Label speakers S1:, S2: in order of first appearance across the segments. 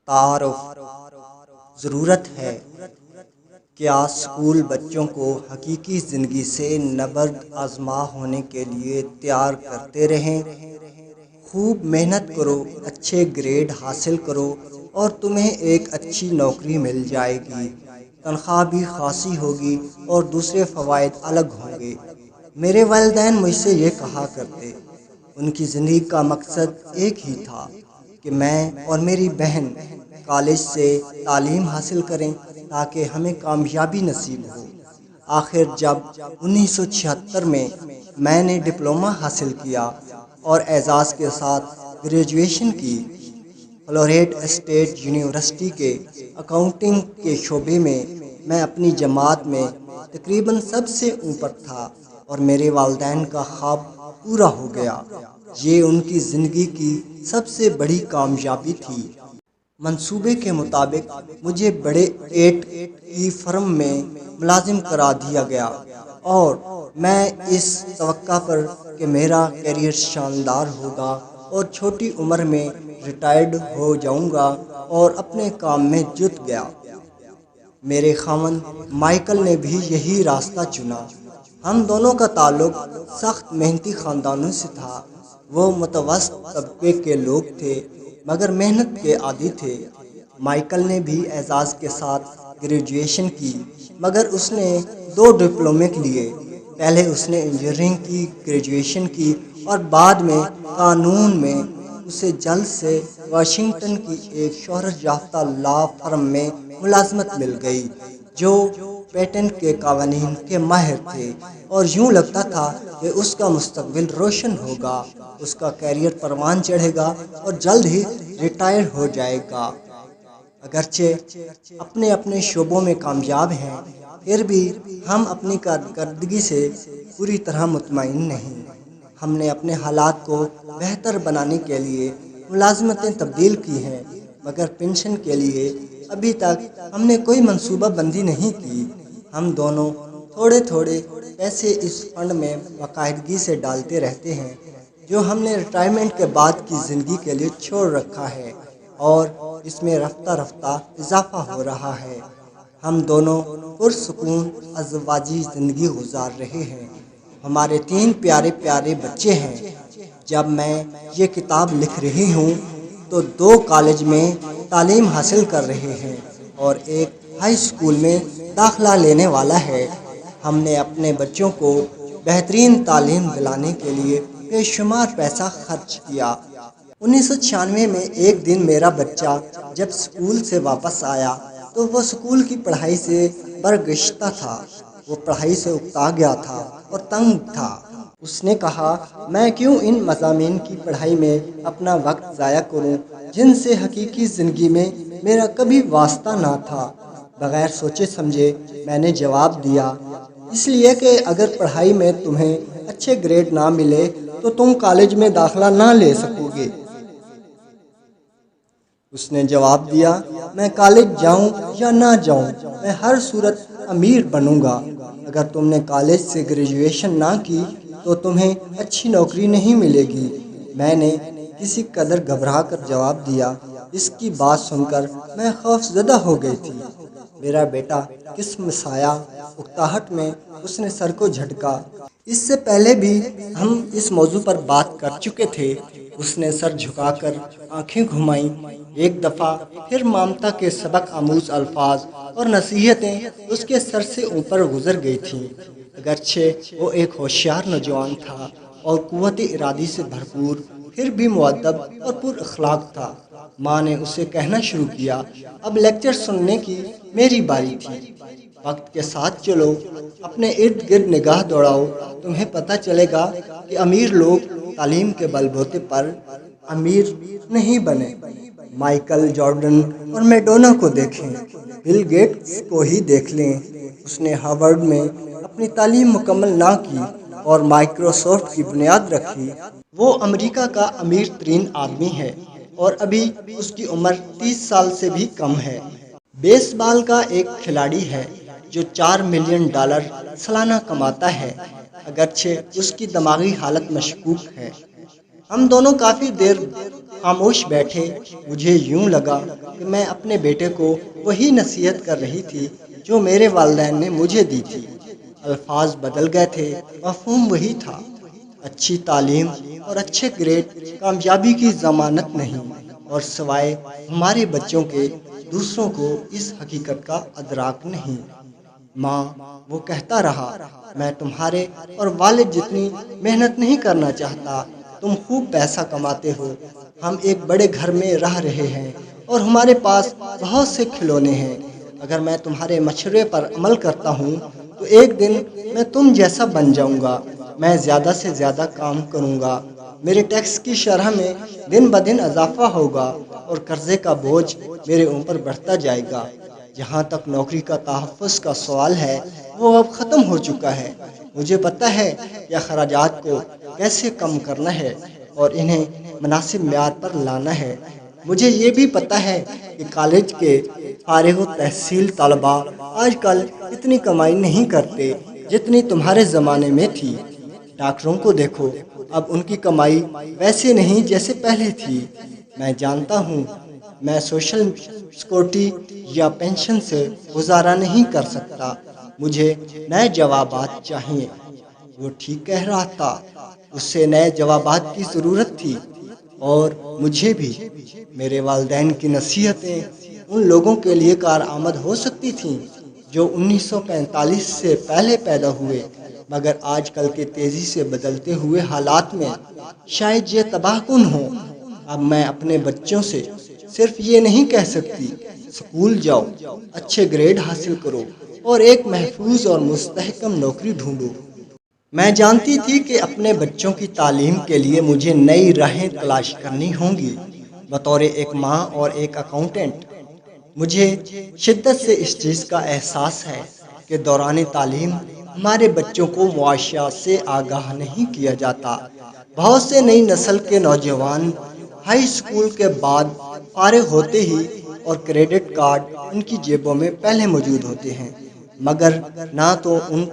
S1: تعارف ضرورت ہے کیا اسکول بچوں کو حقیقی زندگی سے نبرد آزما ہونے کے لیے تیار کرتے رہیں۔ خوب محنت کرو، اچھے گریڈ حاصل کرو اور تمہیں ایک اچھی نوکری مل جائے گی، تنخواہ بھی خاصی ہوگی اور دوسرے فوائد الگ ہوں گے۔ میرے والدین مجھ سے یہ کہا کرتے، ان کی زندگی کا مقصد ایک ہی تھا کہ میں اور میری بہن کالج سے تعلیم حاصل کریں تاکہ ہمیں کامیابی نصیب ہو۔ آخر جب 1976 میں نے ڈپلومہ حاصل کیا اور اعزاز کے ساتھ گریجویشن کی، فلوریڈا اسٹیٹ یونیورسٹی کے اکاؤنٹنگ کے شعبے میں اپنی جماعت میں تقریباً سب سے اوپر تھا اور میرے والدین کا خواب پورا ہو گیا۔ یہ ان کی زندگی کی سب سے بڑی کامیابی تھی۔ منصوبے کے مطابق مجھے بڑے 8 کی فرم میں ملازم کرا دیا گیا اور میں اس توقع پر کہ میرا کیریئر شاندار ہوگا اور چھوٹی عمر میں ریٹائرڈ ہو جاؤں گا اور اپنے کام میں جٹ گیا۔ میرے خاوند مائیکل نے بھی یہی راستہ چنا۔ ہم دونوں کا تعلق سخت محنتی خاندانوں سے تھا۔ وہ متوسط طبقے کے لوگ تھے مگر محنت کے عادی تھے۔ مائیکل نے بھی اعزاز کے ساتھ گریجویشن کی مگر اس نے 2 ڈپلومے لیے۔ پہلے اس نے انجینئرنگ کی گریجویشن کی اور بعد میں قانون میں۔ اسے جلد سے واشنگٹن کی ایک شہرت یافتہ لا فرم میں ملازمت مل گئی جو پیٹنٹ کے قوانین کے ماہر تھے اور یوں لگتا تھا کہ اس کا مستقبل روشن ہوگا، اس کا کیریئر پروان چڑھے گا اور جلد ہی ریٹائر ہو جائے گا۔ اگرچہ اپنے اپنے شعبوں میں کامیاب ہیں، پھر بھی ہم اپنی کارکردگی سے پوری طرح مطمئن نہیں۔ ہم نے اپنے حالات کو بہتر بنانے کے لیے ملازمتیں تبدیل کی ہیں مگر پنشن کے لیے ابھی تک ہم نے کوئی منصوبہ بندی نہیں کی۔ ہم دونوں تھوڑے تھوڑے پیسے اس فنڈ میں باقاعدگی سے ڈالتے رہتے ہیں جو ہم نے ریٹائرمنٹ کے بعد کی زندگی کے لیے چھوڑ رکھا ہے اور اس میں رفتہ رفتہ اضافہ ہو رہا ہے۔ ہم دونوں پرسکون ازدواجی زندگی گزار رہے ہیں۔ ہمارے 3 پیارے پیارے بچے ہیں۔ جب میں یہ کتاب لکھ رہی ہوں تو 2 کالج میں تعلیم حاصل کر رہے ہیں اور ایک ہائی اسکول میں داخلہ لینے والا ہے۔ ہم نے اپنے بچوں کو بہترین تعلیم دلانے کے لیے بے شمار پیسہ خرچ کیا۔ 1996 میں ایک دن میرا بچہ جب اسکول سے واپس آیا تو وہ اسکول کی پڑھائی سے برگشتہ تھا۔ وہ پڑھائی سے اکتا گیا تھا اور تنگ تھا۔ اس نے کہا، میں کیوں ان مضامین کی پڑھائی میں اپنا وقت ضائع کروں جن سے حقیقی زندگی میں میرا کبھی واسطہ نہ تھا۔ بغیر سوچے سمجھے میں نے جواب دیا، اس لیے کہ اگر پڑھائی میں تمہیں اچھے گریڈ نہ ملے تو تم کالج میں داخلہ نہ لے سکو گے۔ اس نے جواب دیا، میں کالج جاؤں یا نہ جاؤں میں ہر صورت امیر بنوں گا۔ اگر تم نے کالج سے گریجویشن نہ کی تو تمہیں اچھی نوکری نہیں ملے گی۔ میں نے کسی قدر گھبرا کر جواب دیا۔ اس کی بات سن کر میں خوف زدہ ہو گئی تھی۔ میرا بیٹا قسم سایہ اکتاہٹ میں اس نے سر کو جھٹکا۔ اس سے پہلے بھی ہم اس موضوع پر بات کر چکے تھے۔ اس نے سر جھکا کر آنکھیں گھمائیں۔ ایک دفعہ پھر ممتا کے سبق آموز الفاظ اور نصیحتیں اس کے سر سے اوپر گزر گئی تھیں۔ اگرچہ وہ ایک ہوشیار نوجوان تھا اور قوت ارادی سے بھرپور، پھر بھی مؤدب اور پر اخلاق تھا۔ ماں نے اسے کہنا شروع کیا، اب لیکچر سننے کی میری باری تھی۔ وقت کے ساتھ چلو، اپنے ارد گرد نگاہ دوڑاؤ، تمہیں پتہ چلے گا کہ امیر لوگ تعلیم کے بل بوتے پر امیر نہیں بنے۔ مائیکل جارڈن اور میڈونا کو دیکھیں، بل گیٹس کو ہی دیکھ لیں۔ اس نے ہارورڈ میں اپنی تعلیم مکمل نہ کی اور مائیکروسافٹ کی بنیاد رکھی۔ وہ امریکہ کا امیر ترین آدمی ہے اور ابھی اس کی عمر 30 سال سے بھی کم ہے۔ بیس بال کا ایک کھلاڑی ہے جو $4 ملین سالانہ کماتا ہے، اگرچہ اس کی دماغی حالت مشکوک ہے۔ ہم دونوں کافی دیر خاموش بیٹھے۔ مجھے یوں لگا کہ میں اپنے بیٹے کو وہی نصیحت کر رہی تھی جو میرے والدین نے مجھے دی تھی۔ الفاظ بدل گئے تھے، مفہوم وہی تھا۔ اچھی تعلیم اور اچھے گریڈ کامیابی کی ضمانت نہیں، اور سوائے ہمارے بچوں کے دوسروں کو اس حقیقت کا ادراک نہیں۔ ماں، وہ کہتا رہا، میں تمہارے اور والد جتنی محنت نہیں کرنا چاہتا۔ تم خوب پیسہ کماتے ہو، ہم ایک بڑے گھر میں رہ رہے ہیں اور ہمارے پاس بہت سے کھلونے ہیں۔ اگر میں تمہارے مشورے پر عمل کرتا ہوں تو ایک دن میں تم جیسا بن جاؤں گا۔ میں زیادہ سے زیادہ کام کروں گا، میرے ٹیکس کی شرح میں دن بدن اضافہ ہوگا اور قرضے کا بوجھ میرے اوپر بڑھتا جائے گا۔ جہاں تک نوکری کا تحفظ کا سوال ہے، وہ اب ختم ہو چکا ہے۔ مجھے پتہ ہے کہ اخراجات کو کیسے کم کرنا ہے اور انہیں مناسب معیار پر لانا ہے۔ مجھے یہ بھی پتہ ہے کہ کالج کے فارغ التحصیل طلباء آج کل اتنی کمائی نہیں کرتے جتنی تمہارے زمانے میں تھی۔ ڈاکٹروں کو دیکھو، اب ان کی کمائی ویسے نہیں جیسے پہلے تھی۔ میں جانتا ہوں میں سوشل سیکورٹی یا پینشن سے گزارا نہیں کر سکتا، مجھے نئے جوابات چاہیے۔ وہ ٹھیک کہہ رہا تھا، اس سے نئے جوابات کی ضرورت تھی، اور مجھے بھی۔ میرے والدین کی نصیحتیں ان لوگوں کے لیے کارآمد ہو سکتی تھیں جو 1945 سے پہلے پیدا ہوئے، مگر آج کل کے تیزی سے بدلتے ہوئے حالات میں شاید یہ تباہ کن ہوں۔ اب میں اپنے بچوں سے صرف یہ نہیں کہہ سکتی، اسکول جاؤ، اچھے گریڈ حاصل کرو اور ایک محفوظ اور مستحکم نوکری ڈھونڈو۔ میں جانتی تھی کہ اپنے بچوں کی تعلیم کے لیے مجھے نئی راہیں تلاش کرنی ہوں گی۔ بطور ایک ماں اور ایک اکاؤنٹنٹ، مجھے شدت سے اس چیز کا احساس ہے کہ دوران تعلیم ہمارے بچوں کو معاشیات سے آگاہ نہیں کیا جاتا۔ بہت سے نئی نسل کے نوجوان ہائی اسکول کے بعد فارغ ہوتے ہی اور کریڈٹ کارڈ ان کی جیبوں میں پہلے موجود ہوتے ہیں، مگر نہ تو ان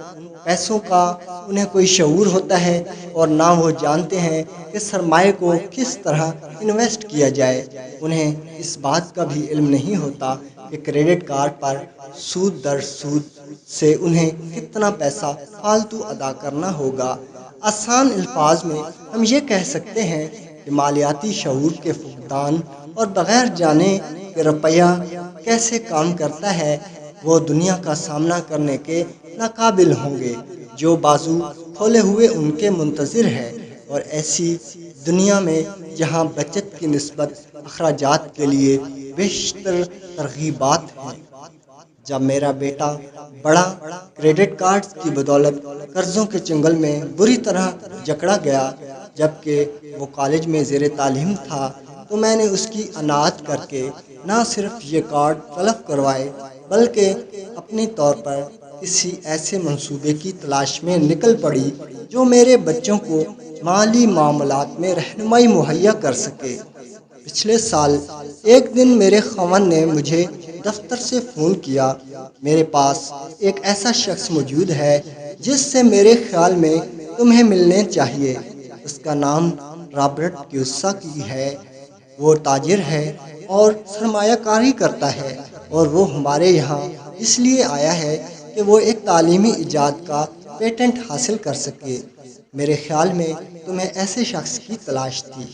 S1: پیسوں کا انہیں کوئی شعور ہوتا ہے اور نہ وہ جانتے ہیں کہ سرمایہ کو کس طرح انویسٹ کیا جائے۔ انہیں اس بات کا بھی علم نہیں ہوتا کہ کریڈٹ کارڈ پر سود در سود سے انہیں کتنا پیسہ فالتو ادا کرنا ہوگا۔ آسان الفاظ میں ہم یہ کہہ سکتے ہیں کہ مالیاتی شعور کے فقدان، اور بغیر جانے کہ روپیہ کیسے کام کرتا ہے، وہ دنیا کا سامنا کرنے کے ناقابل ہوں گے جو بازو کھولے ہوئے ان کے منتظر ہے۔ اور ایسی دنیا میں جہاں بچت کی نسبت اخراجات کے لیے بیشتر ترغیبات ہیں۔ جب میرا بیٹا بڑا کریڈٹ کارڈز کی بدولت قرضوں کے چنگل میں بری طرح جکڑا گیا، جبکہ وہ کالج میں زیر تعلیم تھا، تو میں نے اس کی اطاعت کر کے نہ صرف یہ کارڈ طلب کروائے بلکہ اپنی طور پر کسی ایسے منصوبے کی تلاش میں نکل پڑی جو میرے بچوں کو مالی معاملات میں رہنمائی مہیا کر سکے۔ پچھلے سال ایک دن میرے خاوند نے مجھے دفتر سے فون کیا، میرے پاس ایک ایسا شخص موجود ہے جس سے میرے خیال میں تمہیں ملنے چاہیے۔ اس کا نام رابرٹ کیوساکی ہے۔ وہ تاجر ہے اور سرمایہ کاری کرتا ہے، اور وہ ہمارے یہاں اس لیے آیا ہے کہ وہ ایک تعلیمی ایجاد کا پیٹنٹ حاصل کر سکے۔ میرے خیال میں تمہیں ایسے شخص کی تلاش تھی۔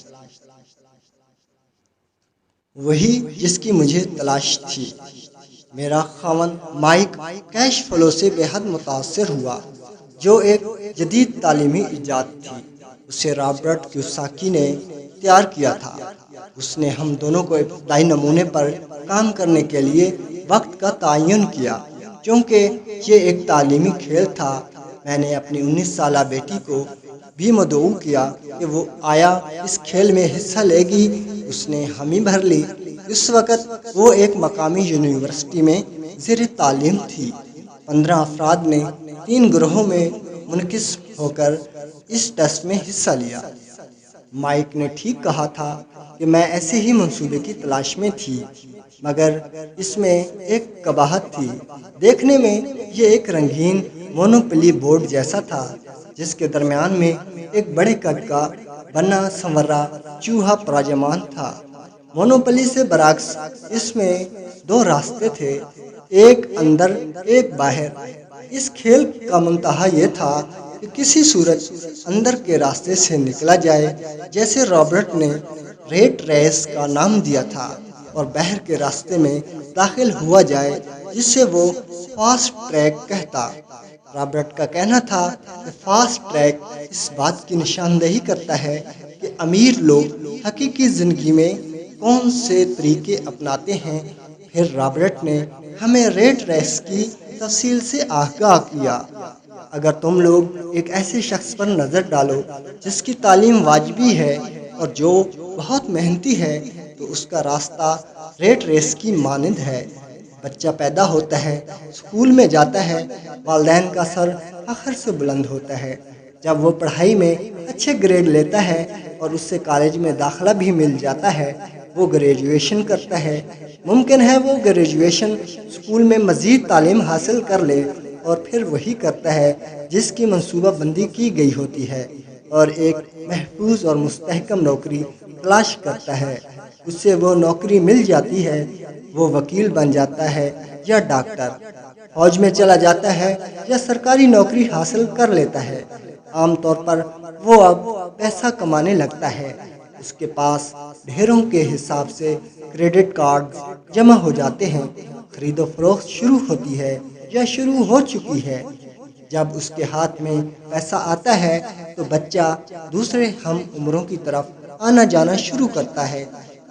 S1: وہی جس کی مجھے تلاش تھی۔ میرا خاوند مائک کیش فلو سے بے حد متاثر ہوا، جو ایک جدید تعلیمی ایجاد تھی۔ اسے رابرٹ کیوساکی نے تیار کیا تھا۔ اس نے ہم دونوں کو ابتدائی نمونے پر کام کرنے کے لیے وقت کا تعین کیا۔ چونکہ یہ ایک تعلیمی کھیل تھا، میں نے اپنی 19 سالہ بیٹی کو بھی مدعو کیا کہ وہ آیا اس کھیل میں حصہ لے گی۔ اس نے حامی بھر لی۔ اس وقت وہ ایک مقامی یونیورسٹی میں زیر تعلیم تھی۔ 15 افراد نے 3 گروہوں میں منقسم ہو کر اس ٹیسٹ میں حصہ لیا۔ مائک نے ٹھیک کہا تھا کہ میں ایسے ہی منصوبے کی تلاش میں تھی، مگر اس میں ایک قباحت تھی۔ دیکھنے میں یہ ایک رنگین مونوپلی بورڈ جیسا تھا جس کے درمیان میں ایک بڑے قد کا بنا سنورا چوہا پراجمان تھا۔ مونوپلی سے برعکس اس میں دو راستے تھے، ایک اندر ایک باہر۔ اس کھیل کا منتہا یہ تھا کہ کسی صورت اندر کے راستے سے نکلا جائے، جیسے رابرٹ نے ریٹ ریس کا نام دیا تھا، اور باہر کے راستے میں داخل ہوا جائے، جسے وہ فاسٹ ٹریک کہتا۔ رابرٹ کا کہنا تھا کہ فاسٹ ٹریک اس بات کی نشاندہی کرتا ہے کہ امیر لوگ حقیقی زندگی میں کون سے طریقے اپناتے ہیں۔ پھر رابرٹ نے ہمیں ریٹ ریس کی تفصیل سے آگاہ کیا۔ اگر تم لوگ ایک ایسے شخص پر نظر ڈالو جس کی تعلیم واجبی ہے اور جو بہت محنتی ہے، تو اس کا راستہ ریٹ ریس کی مانند ہے۔ بچہ پیدا ہوتا ہے، اسکول میں جاتا ہے، والدین کا سر فخر سے بلند ہوتا ہے۔ جب وہ پڑھائی میں اچھے گریڈ لیتا ہے اور اس سے کالج میں داخلہ بھی مل جاتا ہے، وہ گریجویشن کرتا ہے۔ ممکن ہے وہ گریجویشن اسکول میں مزید تعلیم حاصل کر لے اور پھر وہی کرتا ہے جس کی منصوبہ بندی کی گئی ہوتی ہے، اور ایک محفوظ اور مستحکم نوکری تلاش کرتا ہے۔ اس سے وہ نوکری مل جاتی ہے، وہ وکیل بن جاتا ہے یا ڈاکٹر، فوج میں چلا جاتا ہے یا سرکاری نوکری حاصل کر لیتا ہے۔ عام طور پر وہ اب پیسہ کمانے لگتا ہے، اس کے پاس ڈھیروں کے حساب سے کریڈٹ کارڈز جمع ہو جاتے ہیں، خرید و فروخت شروع ہوتی ہے یا شروع ہو چکی ہے۔ جب اس کے ہاتھ میں پیسہ آتا ہے تو بچہ دوسرے ہم عمروں کی طرف آنا جانا شروع کرتا ہے۔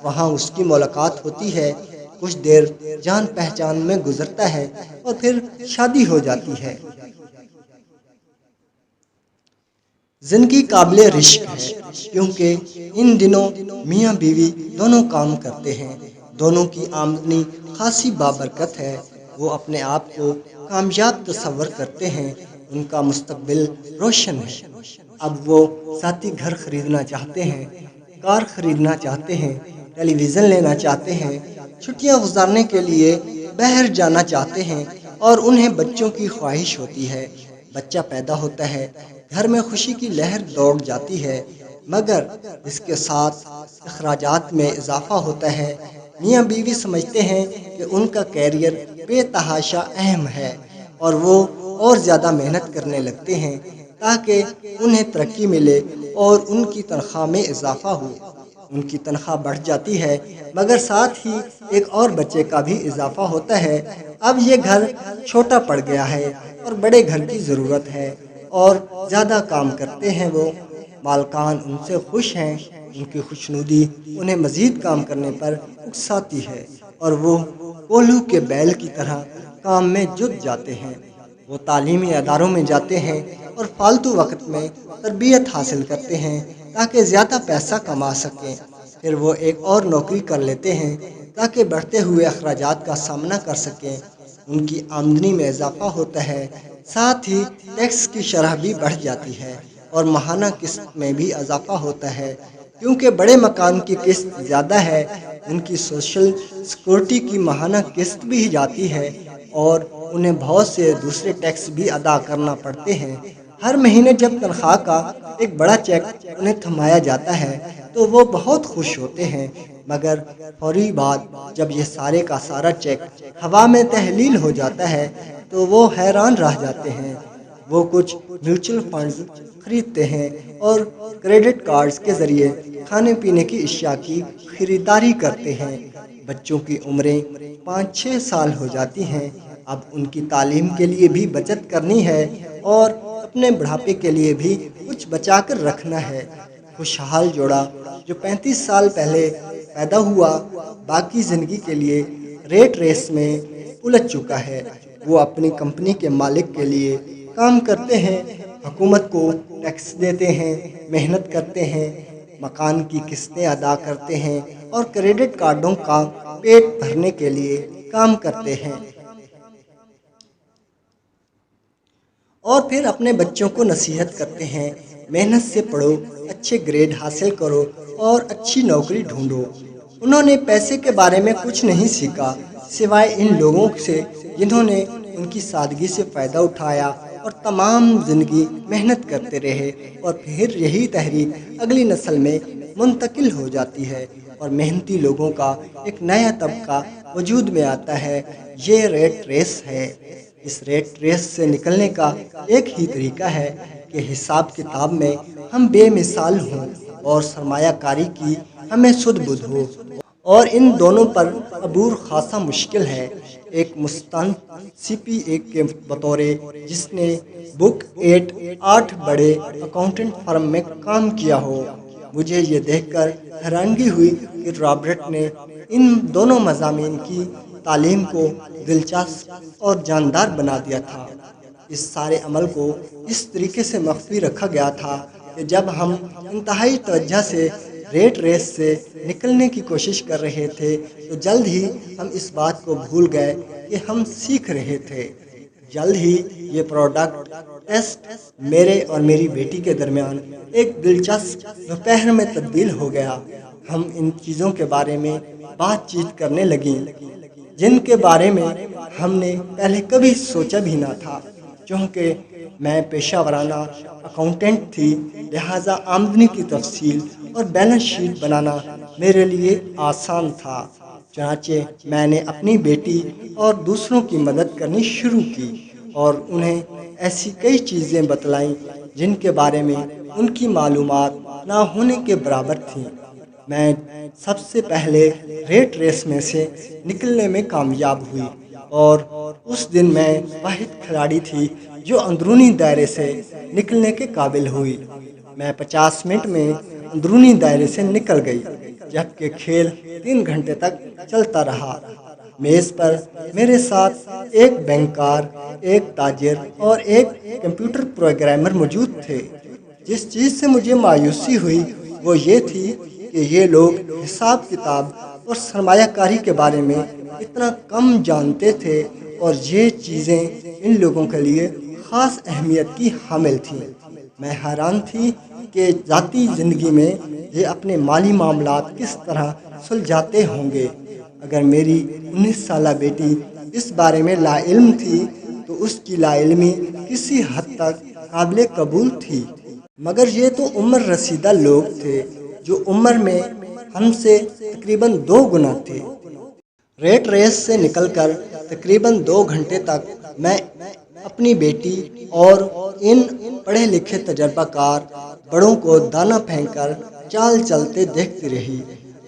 S1: وہاں اس کی ملاقات ہوتی ہے، کچھ دیر جان پہچان میں گزرتا ہے اور پھر شادی ہو جاتی ہے۔ زندگی قابل رشک ہے کیونکہ ان دنوں میاں بیوی دونوں کام کرتے ہیں، دونوں کی آمدنی خاصی بابرکت ہے۔ وہ اپنے آپ کو کامیاب تصور کرتے ہیں، ان کا مستقبل روشن ہے۔ اب وہ ذاتی گھر خریدنا چاہتے ہیں، کار خریدنا چاہتے ہیں، ٹیلی ویژن لینا چاہتے ہیں، چھٹیاں گزارنے کے لیے باہر جانا چاہتے ہیں، اور انہیں بچوں کی خواہش ہوتی ہے۔ بچہ پیدا ہوتا ہے، گھر میں خوشی کی لہر دوڑ جاتی ہے، مگر اس کے ساتھ اخراجات میں اضافہ ہوتا ہے۔ میاں بیوی سمجھتے ہیں کہ ان کا کیریئر بے تحاشا اہم ہے، اور وہ اور زیادہ محنت کرنے لگتے ہیں تاکہ انہیں ترقی ملے اور ان کی تنخواہ میں اضافہ ہو۔ ان کی تنخواہ بڑھ جاتی ہے، مگر ساتھ ہی ایک اور بچے کا بھی اضافہ ہوتا ہے۔ اب یہ گھر چھوٹا پڑ گیا ہے اور بڑے گھر کی ضرورت ہے، اور زیادہ کام کرتے ہیں وہ۔ مالکان ان سے خوش ہیں، ان کی خوشنودی انہیں مزید کام کرنے پر اکساتی ہے، اور وہ کولہو کے بیل کی طرح کام میں جٹ جاتے ہیں۔ وہ تعلیمی اداروں میں جاتے ہیں اور فالتو وقت میں تربیت حاصل کرتے ہیں تاکہ زیادہ پیسہ کما سکیں۔ پھر وہ ایک اور نوکری کر لیتے ہیں تاکہ بڑھتے ہوئے اخراجات کا سامنا کر سکیں۔ ان کی آمدنی میں اضافہ ہوتا ہے، ساتھ ہی ٹیکس کی شرح بھی بڑھ جاتی ہے، اور ماہانہ قسط میں بھی اضافہ ہوتا ہے کیونکہ بڑے مکان کی قسط زیادہ ہے۔ ان کی سوشل سیکورٹی کی ماہانہ قسط بھی جاتی ہے، اور انہیں بہت سے دوسرے ٹیکس بھی ادا کرنا پڑتے ہیں۔ ہر مہینے جب تنخواہ کا ایک بڑا چیک انہیں تھمایا جاتا ہے تو وہ بہت خوش ہوتے ہیں، مگر فوری بعد جب یہ سارے کا سارا چیک ہوا میں تحلیل ہو جاتا ہے تو وہ حیران رہ جاتے ہیں۔ وہ کچھ میوچل فنڈز خریدتے ہیں اور کریڈٹ کارڈز کے ذریعے کھانے پینے کی اشیاء کی خریداری کرتے ہیں۔ بچوں کی عمریں 5-6 سال ہو جاتی ہیں، اب ان کی تعلیم کے لیے بھی بچت کرنی ہے اور اپنے بڑھاپے کے لیے بھی کچھ بچا کر رکھنا ہے۔ خوشحال جوڑا جو 35 سال پہلے پیدا ہوا، باقی زندگی کے لیے ریٹ ریس میں الجھ چکا ہے۔ وہ اپنی کمپنی کے مالک کے لیے کام کرتے ہیں، حکومت کو ٹیکس دیتے ہیں، محنت کرتے ہیں، مکان کی قسطیں ادا کرتے ہیں، اور کریڈٹ کارڈوں کا پیٹ بھرنے کے لیے کام کرتے ہیں، اور پھر اپنے بچوں کو نصیحت کرتے ہیں، محنت سے پڑھو، اچھے گریڈ حاصل کرو اور اچھی نوکری ڈھونڈو۔ انہوں نے پیسے کے بارے میں کچھ نہیں سیکھا سوائے ان لوگوں سے جنہوں نے ان کی سادگی سے فائدہ اٹھایا اور تمام زندگی محنت کرتے رہے، اور پھر یہی تحریک اگلی نسل میں منتقل ہو جاتی ہے اور محنتی لوگوں کا ایک نیا طبقہ وجود میں آتا ہے۔ یہ ریٹ ریس ہے۔ اس ریٹ ریس سے نکلنے کا ایک ہی طریقہ ہے کہ حساب کتاب میں ہم بے مثال ہوں اور سرمایہ کاری کی ہمیں سدھ بدھ ہو، اور ان دونوں پر عبور خاصا مشکل ہے۔ ایک مستند سی پی اے کے بطور جس نے بک 8 بڑے اکاؤنٹنٹ فرم میں کام کیا ہو، مجھے یہ دیکھ کر حیرانگی ہوئی کہ رابرٹ نے ان دونوں مضامین کی تعلیم کو دلچسپ اور جاندار بنا دیا تھا۔ اس سارے عمل کو اس طریقے سے مخفی رکھا گیا تھا کہ جب ہم انتہائی توجہ سے ریٹ ریس سے نکلنے کی کوشش کر رہے تھے تو جلد ہی ہم اس بات کو بھول گئے کہ ہم سیکھ رہے تھے۔ جلد ہی یہ پروڈکٹ ٹیسٹ میرے اور میری بیٹی کے درمیان ایک دلچسپ دوپہر میں تبدیل ہو گیا۔ ہم ان چیزوں کے بارے میں بات چیت کرنے لگیں جن کے بارے میں ہم نے پہلے کبھی سوچا بھی نہ تھا۔ چونکہ میں پیشہ ورانہ اکاؤنٹنٹ تھی، لہٰذا آمدنی کی تفصیل اور بیلنس شیٹ بنانا میرے لیے آسان تھا۔ چنانچہ میں نے اپنی بیٹی اور دوسروں کی مدد کرنی شروع کی اور انہیں ایسی کئی چیزیں بتلائیں جن کے بارے میں ان کی معلومات نہ ہونے کے برابر تھیں۔ میں سب سے پہلے ریٹ ریس میں سے نکلنے میں کامیاب ہوئی، اور اس دن میں واحد کھلاڑی تھی جو اندرونی دائرے سے نکلنے کے قابل ہوئی۔ میں 50 منٹ میں اندرونی دائرے سے نکل گئی، جبکہ کھیل 3 گھنٹے تک چلتا رہا۔ میز پر میرے ساتھ ایک بینکار، ایک تاجر اور ایک کمپیوٹر پروگرامر موجود تھے۔ جس چیز سے مجھے مایوسی ہوئی وہ یہ تھی کہ یہ لوگ حساب کتاب اور سرمایہ کاری کے بارے میں اتنا کم جانتے تھے، اور یہ چیزیں ان لوگوں کے لیے خاص اہمیت کی حامل تھیں۔ میں حیران تھی کہ ذاتی زندگی میں یہ اپنے مالی معاملات کس طرح سلجھاتے ہوں گے۔ اگر میری 19 سالہ بیٹی اس بارے میں لا علم تھی تو اس کی لا علمی کسی حد تک قابل قبول تھی، مگر یہ تو عمر رسیدہ لوگ تھے جو عمر میں ہم سے تقریباً 2 گنا تھے۔ ریٹ ریس سے نکل کر تقریباً 2 گھنٹے تک میں اپنی بیٹی اور ان پڑھے لکھے تجربہ کار بڑوں کو دانہ پھینک کر چال چلتے دیکھتی رہی۔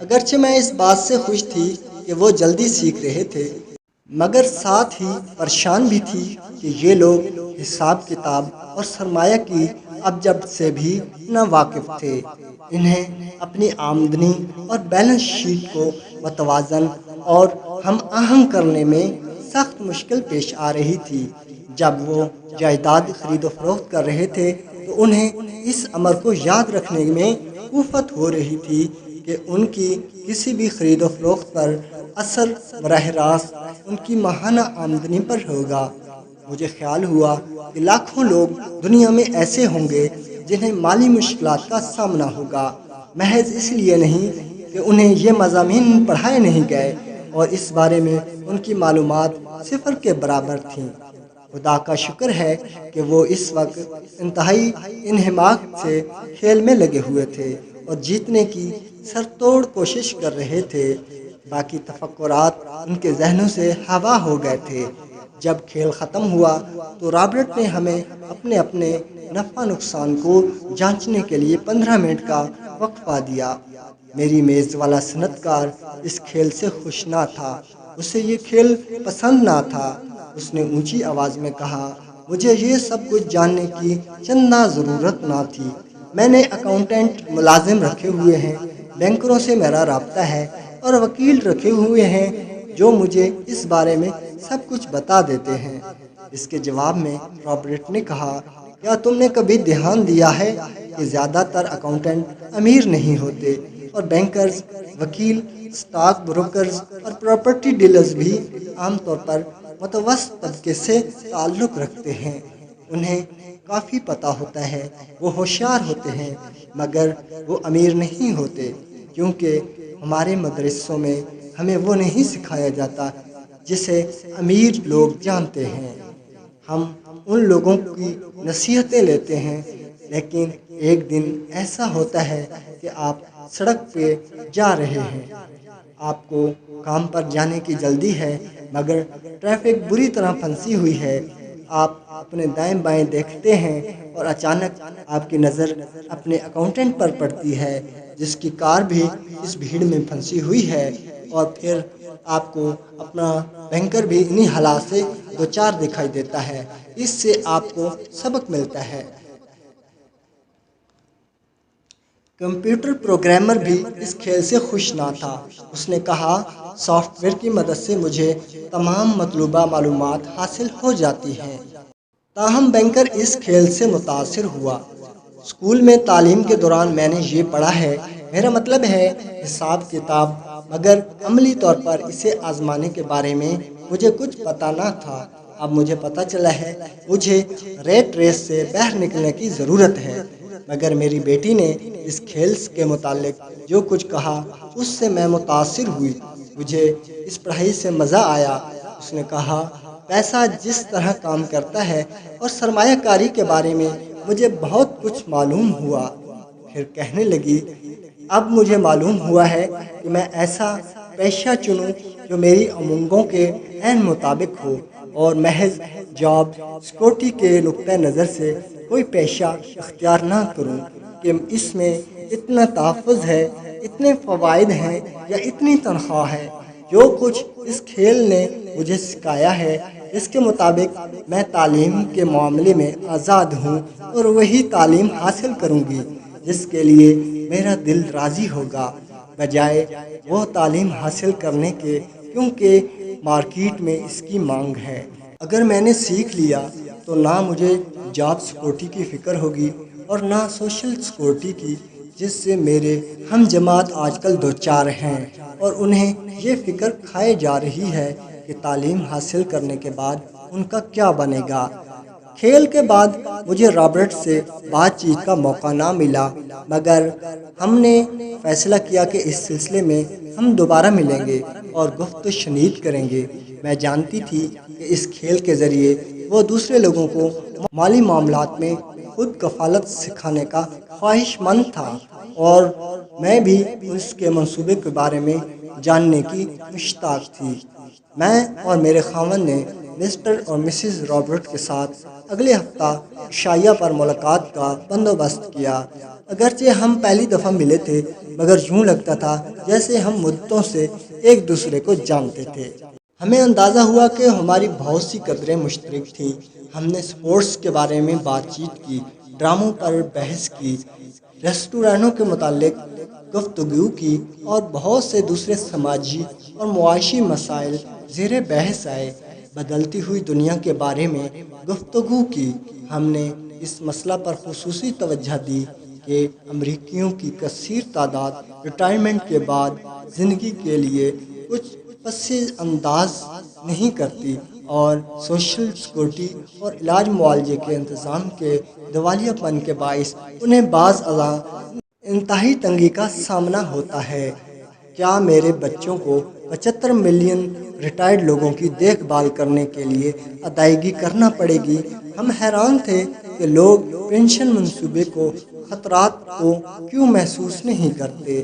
S1: اگرچہ میں اس بات سے خوش تھی کہ وہ جلدی سیکھ رہے تھے، مگر ساتھ ہی پریشان بھی تھی کہ یہ لوگ حساب کتاب اور سرمایہ کی ابجد سے بھی نا واقف تھے۔ انہیں اپنی آمدنی اور بیلنس شیٹ کو متوازن اور ہم آہنگ کرنے میں سخت مشکل پیش آ رہی تھی۔ جب وہ جائیداد خرید و فروخت کر رہے تھے تو انہیں اس امر کو یاد رکھنے میں کفت ہو رہی تھی کہ ان کی کسی بھی خرید و فروخت پر اثر براہ راست ان کی ماہانہ آمدنی پر ہوگا۔ مجھے خیال ہوا کہ لاکھوں لوگ دنیا میں ایسے ہوں گے جنہیں مالی مشکلات کا سامنا ہوگا، محض اس لیے نہیں کہ انہیں یہ مضامین پڑھائے نہیں گئے اور اس بارے میں ان کی معلومات صفر کے برابر تھیں۔ خدا کا شکر ہے کہ وہ اس وقت انتہائی انہماک سے کھیل میں لگے ہوئے تھے اور جیتنے کی سر توڑ کوشش کر رہے تھے۔ باقی تفکرات ان کے ذہنوں سے ہوا ہو گئے تھے۔ جب کھیل ختم ہوا تو رابرٹ نے ہمیں اپنے اپنے نفع نقصان کو جانچنے کے لیے 15 منٹ کا وقفہ دیا۔ میری میز والا صنعت کار اس کھیل سے خوش نہ تھا، اسے یہ کھیل پسند نہ تھا۔ اس نے اونچی آواز میں کہا، مجھے یہ سب کچھ جاننے کی چندہ ضرورت نہ تھی۔ میں نے اکاؤنٹنٹ ملازم رکھے ہوئے ہیں، بینکروں سے میرا رابطہ ہے اور وکیل رکھے ہوئے ہیں جو مجھے اس بارے میں سب کچھ بتا دیتے ہیں۔ اس کے جواب میں رابرٹ نے کہا، کیا تم نے کبھی دھیان دیا ہے کہ زیادہ تر اکاؤنٹنٹ امیر نہیں ہوتے، اور بینکرز، وکیل، اسٹاک بروکرز اور پراپرٹی ڈیلرز بھی عام طور پر متوسط طبقے سے تعلق رکھتے ہیں۔ انہیں کافی پتہ ہوتا ہے، وہ ہوشیار ہوتے ہیں، مگر وہ امیر نہیں ہوتے، کیونکہ ہمارے مدرسوں میں ہمیں وہ نہیں سکھایا جاتا جسے امیر لوگ جانتے ہیں۔ ہم ان لوگوں کی نصیحتیں لیتے ہیں، لیکن ایک دن ایسا ہوتا ہے کہ آپ سڑک پہ جا رہے ہیں، آپ کو کام پر جانے کی جلدی ہے، مگر ٹریفک بری طرح پھنسی ہوئی ہے۔ آپ اپنے دائیں بائیں دیکھتے ہیں اور اچانک آپ کی نظر اپنے اکاؤنٹنٹ پر پڑتی ہے، جس کی کار بھی اس بھیڑ میں پھنسی ہوئی ہے، اور پھر آپ کو اپنا بینکر بھی انہی حالات سے دوچار دکھائی دیتا ہے۔ اس سے آپ کو سبق ملتا ہے۔ کمپیوٹر پروگرامر بھی اس کھیل سے خوش نہ تھا۔ اس نے کہا، سافٹ ویئر کی مدد سے مجھے تمام مطلوبہ معلومات حاصل ہو جاتی ہیں۔ تاہم بینکر اس کھیل سے متاثر ہوا۔ اسکول میں تعلیم کے دوران میں نے یہ پڑھا ہے، میرا مطلب ہے حساب کتاب، مگر عملی طور پر اسے آزمانے کے بارے میں مجھے کچھ پتہ نہ تھا۔ اب مجھے پتہ چلا ہے، مجھے ریٹ ریس سے باہر نکلنے کی ضرورت ہے۔ مگر میری بیٹی نے اس کھیل کے متعلق جو کچھ کہا، اس سے میں متاثر ہوئی۔ مجھے اس پڑھائی سے مزہ آیا۔ اس نے کہا، پیسہ جس طرح کام کرتا ہے اور سرمایہ کاری کے بارے میں مجھے بہت کچھ معلوم ہوا۔ پھر کہنے لگی، اب مجھے معلوم ہوا ہے کہ میں ایسا پیشہ چنوں جو میری امنگوں کے عین مطابق ہو، اور محض جاب سیکورٹی کے نقطہ نظر سے کوئی پیشہ اختیار نہ کروں کہ اس میں اتنا تحفظ ہے، اتنے فوائد ہیں یا اتنی تنخواہ ہے۔ جو کچھ اس کھیل نے مجھے سکھایا ہے، اس کے مطابق میں تعلیم کے معاملے میں آزاد ہوں، اور وہی تعلیم حاصل کروں گی جس کے لیے میرا دل راضی ہوگا، بجائے وہ تعلیم حاصل کرنے کے کیونکہ مارکیٹ میں اس کی مانگ ہے۔ اگر میں نے سیکھ لیا تو نہ مجھے جاب سیکورٹی کی فکر ہوگی اور نہ سوشل سیکورٹی کی، جس سے میرے ہم جماعت آج کل دوچار ہیں، اور انہیں یہ فکر کھائے جا رہی ہے کہ تعلیم حاصل کرنے کے بعد ان کا کیا بنے گا۔ کھیل کے بعد مجھے رابرٹ سے بات چیت کا موقع نہ ملا، مگر ہم نے فیصلہ کیا کہ اس سلسلے میں ہم دوبارہ ملیں گے اور گفت و شنید کریں گے۔ میں جانتی تھی کہ اس کھیل کے ذریعے وہ دوسرے لوگوں کو مالی معاملات میں خود کفالت سکھانے کا خواہش مند تھا، اور میں بھی اس کے منصوبے کے بارے میں جاننے کی مشتاق تھی۔ میں اور میرے خاوند نے مسٹر اور مسز رابرٹ کے ساتھ اگلے ہفتہ عشائیہ پر ملاقات کا بندوبست کیا۔ اگرچہ ہم پہلی دفعہ ملے تھے، مگر یوں لگتا تھا جیسے ہم مدتوں سے ایک دوسرے کو جانتے تھے۔ ہمیں اندازہ ہوا کہ ہماری بہت سی قدریں مشترک تھیں۔ ہم نے سپورٹس کے بارے میں بات چیت کی، ڈراموں پر بحث کی، ریسٹورانوں کے متعلق گفتگو کی، اور بہت سے دوسرے سماجی اور معاشی مسائل زیر بحث آئے۔ بدلتی ہوئی دنیا کے بارے میں گفتگو کی۔ ہم نے اس مسئلہ پر خصوصی توجہ دی کہ امریکیوں کی کثیر تعداد ریٹائرمنٹ کے بعد زندگی کے لیے کچھ پس انداز نہیں کرتی، اور سوشل سیکورٹی اور علاج معالجے کے انتظام کے دیوالیہ پن کے باعث انہیں بعض ازاں انتہائی تنگی کا سامنا ہوتا ہے۔ کیا میرے بچوں کو 75 ملین ریٹائرڈ لوگوں کی دیکھ بھال کرنے کے لیے ادائیگی کرنا پڑے گی؟ ہم حیران تھے کہ لوگ پنشن منصوبے کو خطرات کو کیوں محسوس نہیں کرتے۔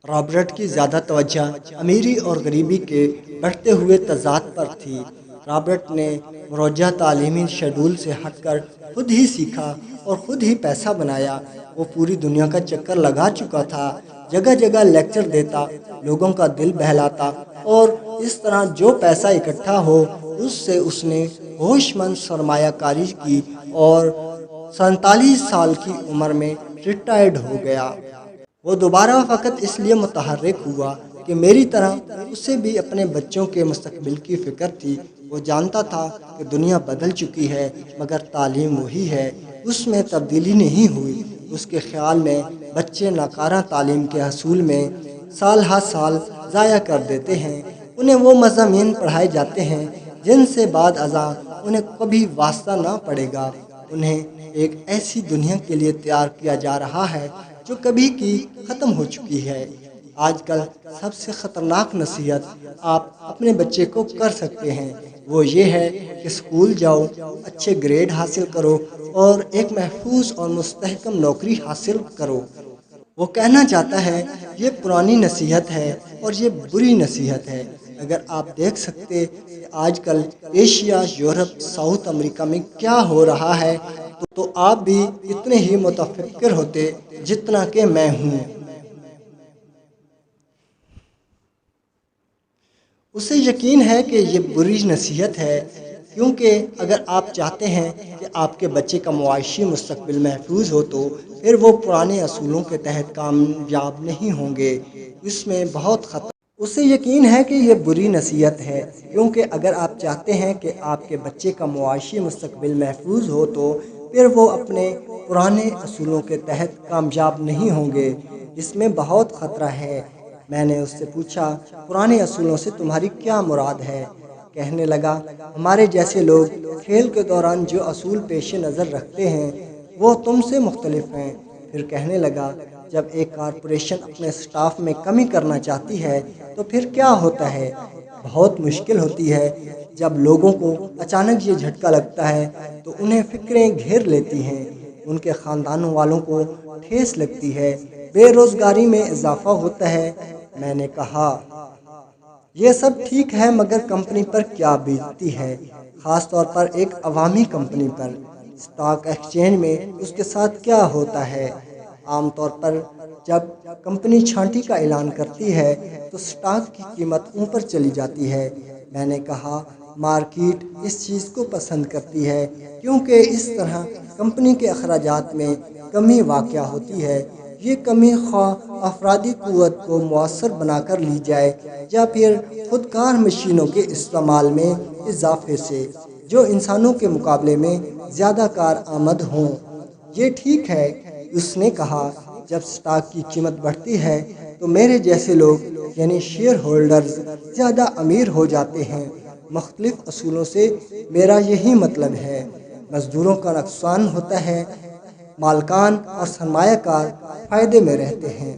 S1: رابرٹ کی زیادہ توجہ امیری اور غریبی کے بڑھتے ہوئے تضاد پر تھی۔ رابرٹ نے مروجہ تعلیمی شیڈول سے ہٹ کر خود ہی سیکھا اور خود ہی پیسہ بنایا۔ وہ پوری دنیا کا چکر لگا چکا تھا، جگہ جگہ لیکچر دیتا، لوگوں کا دل بہلاتا، اور اس طرح جو پیسہ اکٹھا ہو اس سے اس نے ہوش مند سرمایہ کاری کی، اور 47 سال کی عمر میں ریٹائرڈ ہو گیا۔ وہ دوبارہ فقط اس لیے متحرک ہوا کہ میری طرح اسے بھی اپنے بچوں کے مستقبل کی فکر تھی۔ وہ جانتا تھا کہ دنیا بدل چکی ہے، مگر تعلیم وہی ہے، اس میں تبدیلی نہیں ہوئی۔ اس کے خیال میں بچے ناکارہ تعلیم کے حصول میں سال ہر سال ضائع کر دیتے ہیں۔ انہیں وہ مضامین پڑھائے جاتے ہیں جن سے بعد ازاں انہیں کبھی واسطہ نہ پڑے گا۔ انہیں ایک ایسی دنیا کے لیے تیار کیا جا رہا ہے جو کبھی کی ختم ہو چکی ہے۔ آج کل سب سے خطرناک نصیحت آپ اپنے بچے کو کر سکتے ہیں وہ یہ ہے کہ اسکول جاؤ، اچھے گریڈ حاصل کرو اور ایک محفوظ اور مستحکم نوکری حاصل کرو۔ وہ کہنا چاہتا ہے یہ پرانی نصیحت ہے اور یہ بری نصیحت ہے۔ اگر آپ دیکھ سکتے کہ آج کل ایشیا، یورپ، ساؤتھ امریکہ میں کیا ہو رہا ہے تو آپ بھی اتنے ہی متفکر ہوتے جتنا کہ میں ہوں۔ اسے یقین ہے کہ یہ بری نصیحت ہے، کیونکہ اگر آپ چاہتے ہیں کہ آپ کے بچے کا معاشی مستقبل محفوظ ہو تو پھر وہ پرانے اصولوں کے تحت کامیاب نہیں ہوں گے۔ اس میں بہت خطرہ۔ اسے یقین ہے کہ یہ بری نصیحت ہے، کیونکہ اگر آپ چاہتے ہیں کہ آپ کے بچے کا معاشی مستقبل محفوظ ہو تو پھر وہ اپنے پرانے اصولوں کے تحت کامیاب نہیں ہوں گے۔ اس میں بہت خطرہ ہے۔ میں نے اس سے پوچھا پرانے اصولوں سے تمہاری کیا مراد ہے؟ کہنے لگا ہمارے جیسے لوگ کھیل کے دوران جو اصول پیش نظر رکھتے ہیں وہ تم سے مختلف ہیں۔ پھر کہنے لگا جب ایک کارپوریشن اپنے سٹاف میں کمی کرنا چاہتی ہے تو پھر کیا ہوتا ہے؟ بہت مشکل ہوتی ہے۔ جب لوگوں کو اچانک یہ جھٹکا لگتا ہے تو انہیں فکریں گھیر لیتی ہیں، ان کے خاندانوں والوں کو ٹھیس لگتی ہے، بے روزگاری میں اضافہ ہوتا ہے۔ میں نے کہا یہ سب ٹھیک ہے مگر کمپنی پر کیا بیتتی ہے، خاص طور پر ایک عوامی کمپنی پر؟ اسٹاک ایکسچینج میں اس کے ساتھ کیا ہوتا ہے؟ عام طور پر جب کمپنی چھانٹی کا اعلان کرتی ہے تو اسٹاک کی قیمت اوپر چلی جاتی ہے۔ میں نے کہا مارکیٹ اس چیز کو پسند کرتی ہے کیونکہ اس طرح کمپنی کے اخراجات میں کمی واقع ہوتی ہے۔ یہ کمی خواہ افرادی قوت کو مؤثر بنا کر لی جائے یا پھر خودکار مشینوں کے استعمال میں اضافے سے جو انسانوں کے مقابلے میں زیادہ کارآمد ہوں۔ یہ ٹھیک ہے، اس نے کہا جب اسٹاک کی قیمت بڑھتی ہے تو میرے جیسے لوگ یعنی شیئر ہولڈرز زیادہ امیر ہو جاتے ہیں۔ مختلف اصولوں سے میرا یہی مطلب ہے، مزدوروں کا نقصان ہوتا ہے، مالکان اور سرمایہ کار فائدے میں رہتے ہیں۔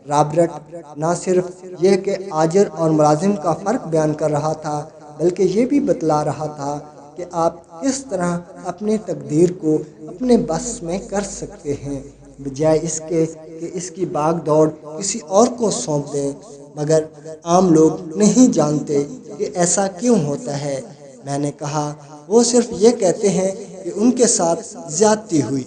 S1: رابرٹ نہ صرف یہ کہ آجر اور ملازم کا فرق بیان کر رہا تھا بلکہ یہ بھی بتلا رہا تھا کہ آپ کس طرح اپنی تقدیر کو اپنے بس میں کر سکتے ہیں بجائے اس کے کہ اس کی باغ دوڑ کسی اور کو سونپ دیں۔ مگر عام لوگ نہیں جانتے کہ ایسا کیوں ہوتا ہے۔ میں نے کہا وہ صرف یہ کہتے ہیں کہ ان کے ساتھ زیادتی ہوئی۔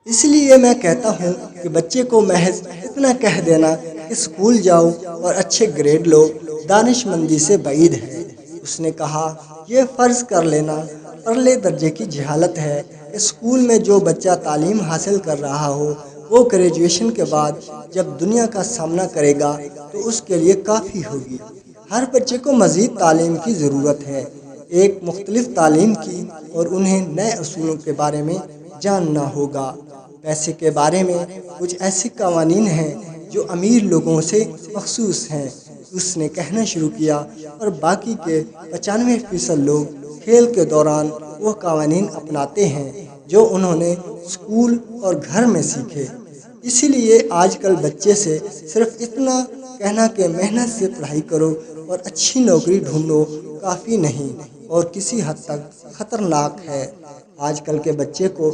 S1: اس لیے میں کہتا ہوں کہ بچے کو محض اتنا کہہ دینا کہ اسکول جاؤ اور اچھے گریڈ لو دانش مندی سے بعید ہے۔ اس نے کہا یہ فرض کر لینا پرلے درجے کی جہالت ہے کہ اسکول میں جو بچہ تعلیم حاصل کر رہا ہو وہ گریجویشن کے بعد جب دنیا کا سامنا کرے گا تو اس کے لیے کافی ہوگی۔ ہر بچے کو مزید تعلیم کی ضرورت ہے، ایک مختلف تعلیم کی، اور انہیں نئے اصولوں کے بارے میں جاننا ہوگا۔ پیسے کے بارے میں کچھ ایسے قوانین ہیں جو امیر لوگوں سے مخصوص ہیں، اس نے کہنا شروع کیا، اور باقی کے 95% لوگ کھیل کے دوران وہ قوانین اپناتے ہیں جو انہوں نے اسکول اور گھر میں سیکھے۔ اسی لیے آج کل بچے سے صرف اتنا کہنا کہ محنت سے پڑھائی کرو اور اچھی نوکری ڈھونڈو کافی نہیں اور کسی حد تک خطرناک ہے۔ آج کل کے بچے کو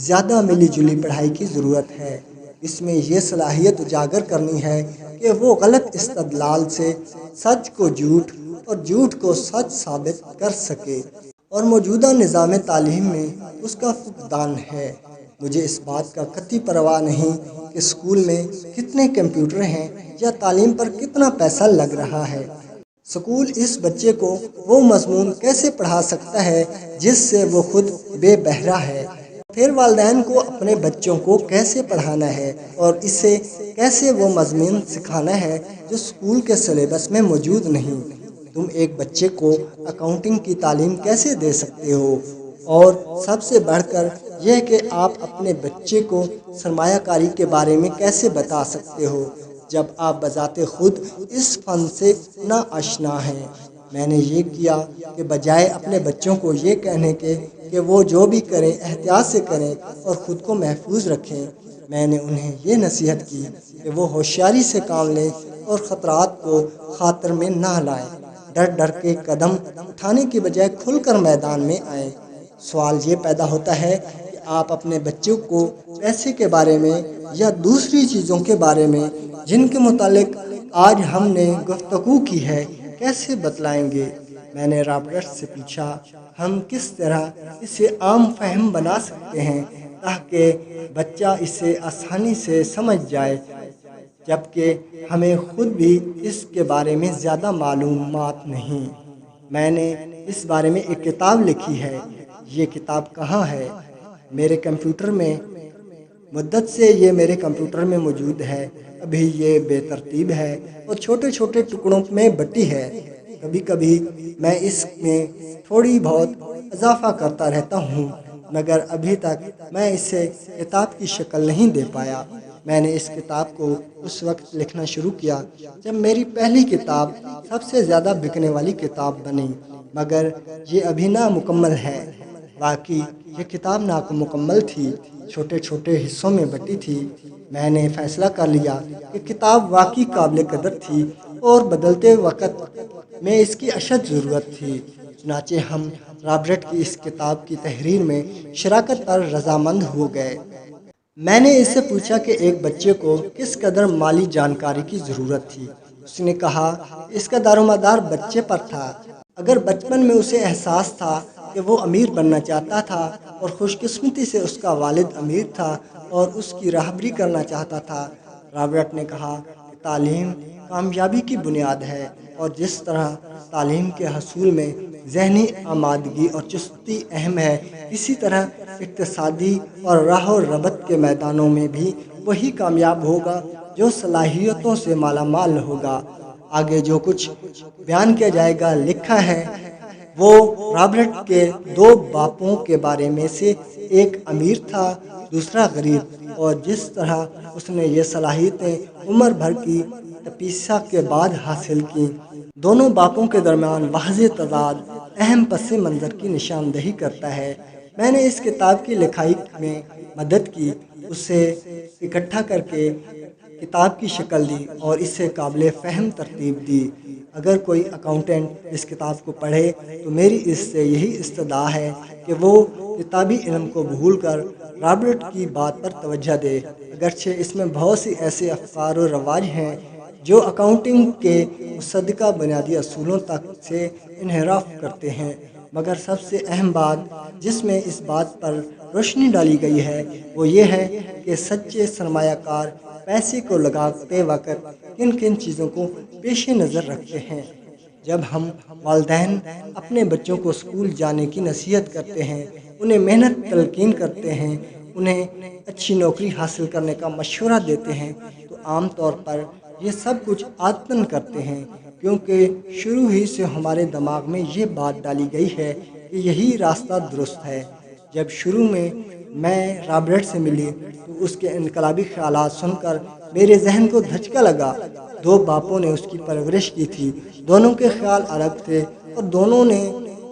S1: زیادہ ملی جلی پڑھائی کی ضرورت ہے۔ اس میں یہ صلاحیت اجاگر کرنی ہے کہ وہ غلط استدلال سے سچ کو جھوٹ اور جھوٹ کو سچ ثابت کر سکے، اور موجودہ نظام تعلیم میں اس کا فقدان ہے۔ مجھے اس بات کا قطعی پرواہ نہیں کہ اسکول میں کتنے کمپیوٹر ہیں یا تعلیم پر کتنا پیسہ لگ رہا ہے۔ اسکول اس بچے کو وہ مضمون کیسے پڑھا سکتا ہے جس سے وہ خود بے بہرہ ہے؟ پھر والدین کو اپنے بچوں کو کیسے پڑھانا ہے اور اسے کیسے وہ مضمون سکھانا ہے جو اسکول کے سلیبس میں موجود نہیں؟ تم ایک بچے کو اکاؤنٹنگ کی تعلیم کیسے دے سکتے ہو؟ اور سب سے بڑھ کر یہ کہ آپ اپنے بچے کو سرمایہ کاری کے بارے میں کیسے بتا سکتے ہو جب آپ بذات خود اس فن سے ناآشنا ہیں؟ میں نے یہ کیا کہ بجائے اپنے بچوں کو یہ کہنے کے کہ وہ جو بھی کریں احتیاط سے کریں اور خود کو محفوظ رکھیں، میں نے انہیں یہ نصیحت کی کہ وہ ہوشیاری سے کام لیں اور خطرات کو خاطر میں نہ لائیں، ڈر ڈر کے قدم اٹھانے کی بجائے کھل کر میدان میں آئیں۔ سوال یہ پیدا ہوتا ہے کہ آپ اپنے بچوں کو پیسے کے بارے میں یا دوسری چیزوں کے بارے میں جن کے متعلق آج ہم نے گفتگو کی ہے کیسے بتلائیں گے؟ میں نے رابرٹ سے پوچھا، ہم کس طرح اسے عام فہم بنا سکتے ہیں تاکہ بچہ اسے آسانی سے سمجھ جائے، جبکہ ہمیں خود بھی اس کے بارے میں زیادہ معلومات نہیں؟ میں نے اس بارے میں ایک کتاب لکھی ہے۔ یہ کتاب کہاں ہے؟ میرے کمپیوٹر میں۔ مدت سے یہ میرے کمپیوٹر میں موجود ہے۔ ابھی یہ بے ترتیب ہے اور چھوٹے چھوٹے ٹکڑوں میں بٹی ہے۔ کبھی کبھی میں اس میں تھوڑی بہت اضافہ کرتا رہتا ہوں، مگر ابھی تک میں اسے کتاب کی شکل نہیں دے پایا۔ میں نے اس کتاب کو اس وقت لکھنا شروع کیا جب میری پہلی کتاب سب سے زیادہ بکنے والی کتاب بنی، مگر یہ ابھی نامکمل ہے۔ واقعی یہ کتاب نامکمل تھی، چھوٹے چھوٹے حصوں میں بٹی تھی۔ میں نے فیصلہ کر لیا کہ کتاب واقعی قابل قدر تھی اور بدلتے وقت میں اس کی اشد ضرورت تھی۔ چنانچہ ہم رابرٹ کی اس کتاب کی تحریر میں شراکت پر رضامند ہو گئے۔ میں نے اس سے پوچھا کہ ایک بچے کو کس قدر مالی جانکاری کی ضرورت تھی۔ اس نے کہا اس کا دارومدار بچے پر تھا۔ اگر بچپن میں اسے احساس تھا کہ وہ امیر بننا چاہتا تھا اور خوش قسمتی سے اس کا والد امیر تھا اور اس کی راہبری کرنا چاہتا تھا۔ رابرٹ نے کہا کہ تعلیم کامیابی کی بنیاد ہے اور جس طرح تعلیم کے حصول میں ذہنی آمادگی اور چستی اہم ہے، اسی طرح اقتصادی اور راہ و ربط کے میدانوں میں بھی وہی کامیاب ہوگا جو صلاحیتوں سے مالا مال ہوگا۔ آگے جو کچھ بیان کیا جائے گا لکھا ہے وہ رابرٹ کے دو باپوں کے بارے میں سے ایک امیر تھا، دوسرا غریب، اور جس طرح اس نے یہ صلاحیتیں عمر بھر کی تپسیا کے بعد حاصل کیں۔ دونوں باپوں کے درمیان واضح تضاد اہم پس منظر کی نشاندہی کرتا ہے۔ میں نے اس کتاب کی لکھائی میں مدد کی، اسے اکٹھا کر کے کتاب کی شکل دی اور اسے قابل فہم ترتیب دی۔ اگر کوئی اکاؤنٹنٹ اس کتاب کو پڑھے تو میری اس سے یہی استدعا ہے کہ وہ کتابی علم کو بھول کر رابرٹ کی بات پر توجہ دے۔ اگرچہ اس میں بہت سی ایسے افکار و رواج ہیں جو اکاؤنٹنگ کے مصدقہ بنیادی اصولوں تک سے انحراف کرتے ہیں، مگر سب سے اہم بات جس میں اس بات پر روشنی ڈالی گئی ہے وہ یہ ہے کہ سچے سرمایہ کار پیسے کو لگاتے وقت کن کن چیزوں کو پیش نظر رکھتے ہیں۔ جب ہم والدین اپنے بچوں کو اسکول جانے کی نصیحت کرتے ہیں، انہیں محنت تلقین کرتے ہیں، انہیں اچھی نوکری حاصل کرنے کا مشورہ دیتے ہیں، تو عام طور پر یہ سب کچھ عادتاً کرتے ہیں، کیونکہ شروع ہی سے ہمارے دماغ میں یہ بات ڈالی گئی ہے کہ یہی راستہ درست ہے۔ جب شروع میں رابرٹ سے ملی تو اس کے انقلابی خیالات سن کر میرے ذہن کو دھچکا لگا۔ دو باپوں نے اس کی پرورش کی تھی، دونوں کے خیال الگ تھے اور دونوں نے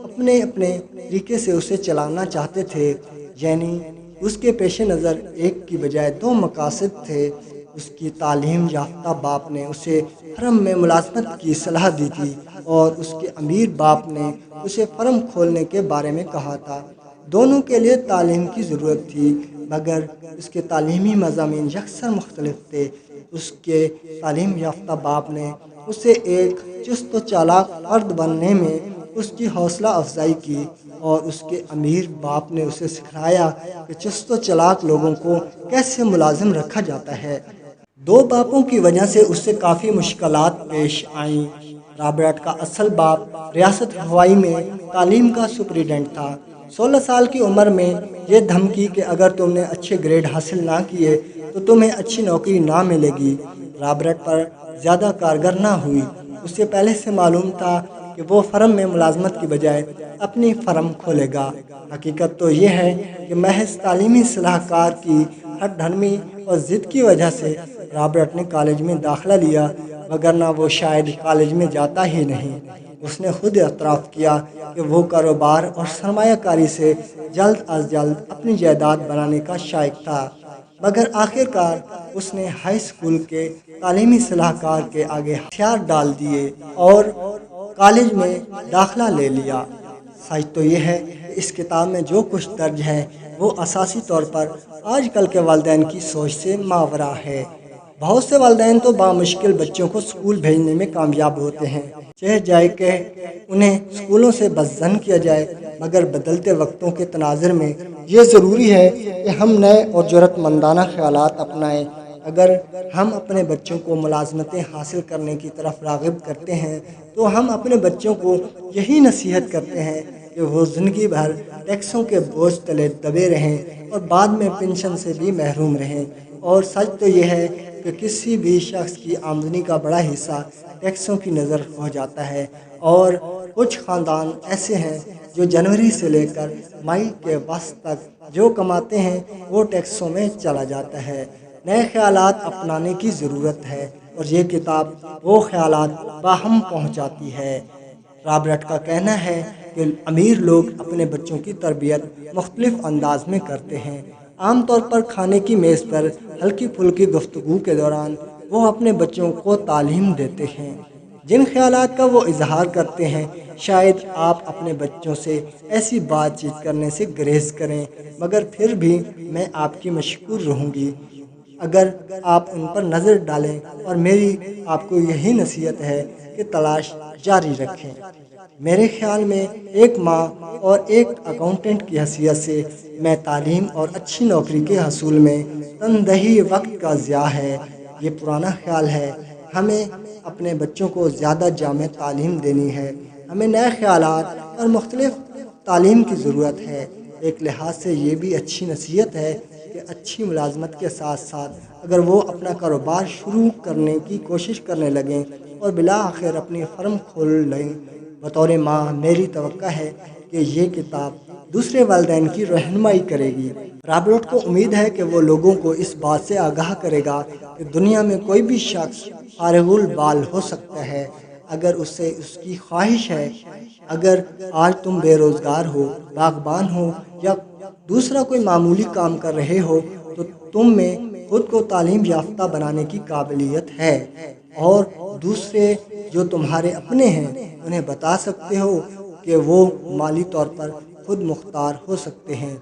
S1: اپنے اپنے طریقے سے اسے چلانا چاہتے تھے، یعنی اس کے پیش نظر ایک کی بجائے دو مقاصد تھے۔ اس کی تعلیم یافتہ باپ نے اسے فرم میں ملازمت کی صلاح دی تھی اور اس کے امیر باپ نے اسے فرم کھولنے کے بارے میں کہا تھا۔ دونوں کے لیے تعلیم کی ضرورت تھی، مگر اس کے تعلیمی مضامین یکسر مختلف تھے۔ اس کے تعلیم یافتہ باپ نے اسے ایک چست و چالاک فرد بننے میں اس کی حوصلہ افزائی کی اور اس کے امیر باپ نے اسے سکھلایا کہ چست و چالاک لوگوں کو کیسے ملازم رکھا جاتا ہے۔ دو باپوں کی وجہ سے اس سے کافی مشکلات پیش آئیں۔ رابرٹ کا اصل باپ ریاست ہوائی میں تعلیم کا سپرنٹینڈنٹ تھا۔ 16 سال کی عمر میں یہ دھمکی کہ اگر تم نے اچھے گریڈ حاصل نہ کیے تو تمہیں اچھی نوکری نہ ملے گی، رابرٹ پر زیادہ کارگر نہ ہوئی۔ اسے پہلے سے معلوم تھا کہ وہ فرم میں ملازمت کی بجائے اپنی فرم کھولے گا۔ حقیقت تو یہ ہے کہ محض تعلیمی صلاح کار کی ہٹ دھرمی اور ضد کی وجہ سے رابرٹ نے کالج میں داخلہ لیا، وگرنہ وہ شاید کالج میں جاتا ہی نہیں۔ اس نے خود اعتراف کیا کہ وہ کاروبار اور سرمایہ کاری سے جلد از جلد اپنی جائیداد بنانے کا شائق تھا، مگر آخر کار اس نے ہائی اسکول کے تعلیمی صلاح کار کے آگے ہتھیار ڈال دیے اور کالج میں داخلہ لے لیا۔ سچ تو یہ ہے کہ اس کتاب میں جو کچھ درج ہے وہ اساسی طور پر آج کل کے والدین کی سوچ سے ماورا ہے۔ بہت سے والدین تو بامشکل بچوں کو اسکول بھیجنے میں کامیاب ہوتے ہیں، چاہے جائے کہ انہیں اسکولوں سے بدظن کیا جائے، مگر بدلتے وقتوں کے تناظر میں یہ ضروری ہے کہ ہم نئے اور جرأت مندانہ خیالات اپنائیں۔ اگر ہم اپنے بچوں کو ملازمتیں حاصل کرنے کی طرف راغب کرتے ہیں تو ہم اپنے بچوں کو یہی نصیحت کرتے ہیں کہ وہ زندگی بھر ٹیکسوں کے بوجھ تلے دبے رہیں اور بعد میں پنشن سے بھی محروم رہیں۔ اور سچ تو یہ ہے کہ کسی بھی شخص کی آمدنی کا بڑا حصہ ٹیکسوں کی نظر ہو جاتا ہے، اور کچھ خاندان ایسے ہیں جو جنوری سے لے کر مئی کے وسط تک جو کماتے ہیں وہ ٹیکسوں میں چلا جاتا ہے۔ نئے خیالات اپنانے کی ضرورت ہے اور یہ کتاب وہ خیالات باہم پہنچاتی ہے۔ رابرٹ کا کہنا ہے کہ امیر لوگ اپنے بچوں کی تربیت مختلف انداز میں کرتے ہیں۔ عام طور پر کھانے کی میز پر ہلکی پھلکی گفتگو کے دوران وہ اپنے بچوں کو تعلیم دیتے ہیں۔ جن خیالات کا وہ اظہار کرتے ہیں شاید آپ اپنے بچوں سے ایسی بات چیت کرنے سے گریز کریں، مگر پھر بھی میں آپ کی مشکور رہوں گی اگر آپ ان پر نظر ڈالیں، اور میری آپ کو یہی نصیحت ہے کہ تلاش جاری رکھیں۔ میرے خیال میں ایک ماں اور ایک اکاؤنٹنٹ کی حیثیت سے میں تعلیم اور اچھی نوکری کے حصول میں تندہی وقت کا ضیاع ہے۔ یہ پرانا خیال ہے۔ ہمیں اپنے بچوں کو زیادہ جامع تعلیم دینی ہے۔ ہمیں نئے خیالات اور مختلف تعلیم کی ضرورت ہے۔ ایک لحاظ سے یہ بھی اچھی نصیحت ہے کہ اچھی ملازمت کے ساتھ ساتھ اگر وہ اپنا کاروبار شروع کرنے کی کوشش کرنے لگیں اور بالآخر اپنی فرم کھول لیں۔ بطور ماں میری توقع ہے کہ یہ کتاب دوسرے والدین کی رہنمائی کرے گی۔ رابرٹ کو امید ہے کہ وہ لوگوں کو اس بات سے آگاہ کرے گا کہ دنیا میں کوئی بھی شخص فارغ البال ہو سکتا ہے اگر اسے اس کی خواہش ہے۔ اگر آج تم بے روزگار ہو، باغبان ہو یا دوسرا کوئی معمولی کام کر رہے ہو تو تم میں خود کو تعلیم یافتہ بنانے کی قابلیت ہے، اور دوسرے جو تمہارے اپنے ہیں انہیں بتا سکتے ہو کہ وہ مالی طور پر خود مختار ہو سکتے ہیں۔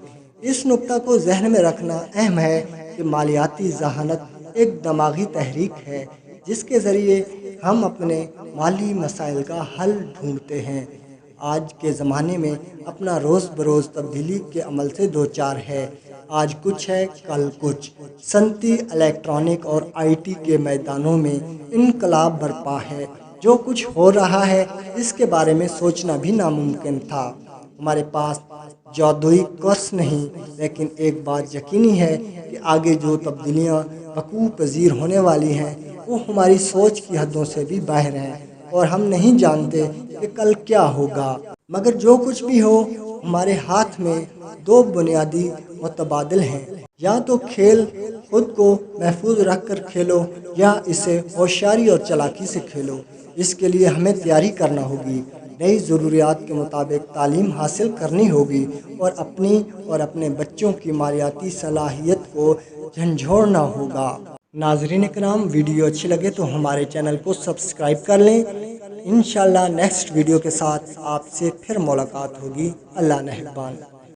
S1: اس نکتہ کو ذہن میں رکھنا اہم ہے کہ مالیاتی ذہانت ایک دماغی تحریک ہے جس کے ذریعے ہم اپنے مالی مسائل کا حل ڈھونڈتے ہیں۔ آج کے زمانے میں اپنا روز بروز تبدیلی کے عمل سے دوچار ہے۔ آج کچھ ہے، کل کچھ۔ صنعتی، الیکٹرانک اور آئی ٹی کے میدانوں میں انقلاب برپا ہے۔ جو کچھ ہو رہا ہے اس کے بارے میں سوچنا بھی ناممکن تھا۔ ہمارے پاس جادوئی کورس نہیں، لیکن ایک بات یقینی ہے کہ آگے جو تبدیلیاں وقوع پذیر ہونے والی ہیں وہ ہماری سوچ کی حدوں سے بھی باہر ہیں، اور ہم نہیں جانتے کہ کل کیا ہوگا۔ مگر جو کچھ بھی ہو، ہمارے ہاتھ میں دو بنیادی متبادل ہیں: یا تو کھیل خود کو محفوظ رکھ کر کھیلو، یا اسے ہوشیاری اور چالاکی سے کھیلو۔ اس کے لیے ہمیں تیاری کرنا ہوگی، نئی ضروریات کے مطابق تعلیم حاصل کرنی ہوگی، اور اپنی اور اپنے بچوں کی مالیاتی صلاحیت کو جھنجھوڑنا ہوگا۔ ناظرین کرام، ویڈیو اچھی لگے تو ہمارے چینل کو سبسکرائب کر لیں۔ انشاءاللہ نیکسٹ ویڈیو کے ساتھ آپ سے پھر ملاقات ہوگی۔ اللہ نگہبان۔